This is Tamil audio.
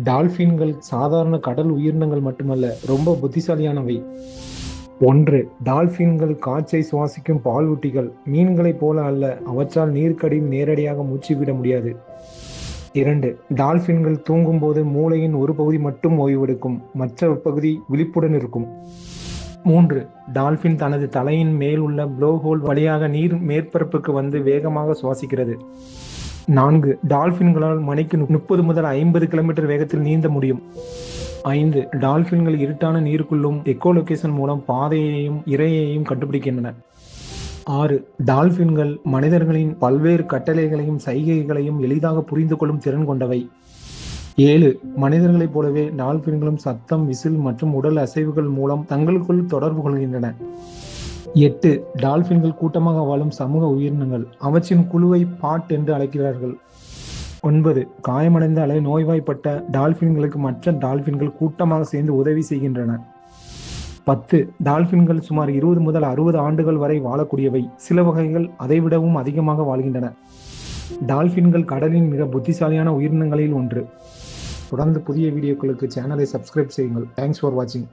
டால்பின்கள் சாதாரண கடல் உயிரினங்கள் மட்டுமல்ல, ரொம்ப புத்திசாலியானவை. 1. டால்பின்கள் காற்றை சுவாசிக்கும் பாலூட்டிகள். மீன்களைப் போல அல்ல, அவற்றால் நீருக்கடியில் நேரடியாக மூச்சு விட முடியாது. 2. டால்பின்கள் தூங்கும்போது மூளையின் ஒரு பகுதி மட்டும் ஓய்வெடுக்கும், மற்ற பகுதி விழிப்புடன் இருக்கும். 3. டால்பின் தனது தலையின் மேல் உள்ள ப்ளோஹோல் வழியாக நீர் மேற்பரப்புக்கு வந்து வேகமாக சுவாசிக்கிறது. 4. டால்பின்களால் மணிக்கு 30 முதல் 50 கிலோமீட்டர் வேகத்தில் நீந்த முடியும். 5. டால்பின்கள் இருட்டான நீருக்குள்ளும் எக்கோலொகேஷன் மூலம் பாதையையும் இரையையும் கண்டுபிடிக்கின்றன. 6. டால்பின்கள் மனிதர்களின் பல்வேறு கட்டளைகளையும் சைகைகளையும் எளிதாக புரிந்து கொள்ளும் திறன் கொண்டவை. 7. மனிதர்களைப் போலவே டால்பின்களும் சத்தம், விசில் மற்றும் உடல் அசைவுகள் மூலம் தங்களுக்குள் தொடர்பு கொள்கின்றன. 8. டால்பின்கள் கூட்டமாக வாழும் சமூக உயிரினங்கள். அவற்றின் குழுவை பாட் என்று அழைக்கிறார்கள். 9. காயமடைந்த அல்லது நோய்வாய்ப்பட்ட டால்பின்களுக்கு மற்ற டால்பின்கள் கூட்டமாக சேர்ந்து உதவி செய்கின்றன. 10. டால்பின்கள் சுமார் 20 முதல் 60 ஆண்டுகள் வரை வாழக்கூடியவை. சில வகைகள் அதைவிடவும் அதிகமாக வாழ்கின்றன. டால்பின்கள் கடலின் மிக புத்திசாலியான உயிரினங்களில் ஒன்று. தொடர்ந்து புதிய வீடியோக்களுக்கு சேனலை சப்ஸ்கிரைப் செய்யுங்கள். தேங்க்ஸ் ஃபார் வாட்சிங்.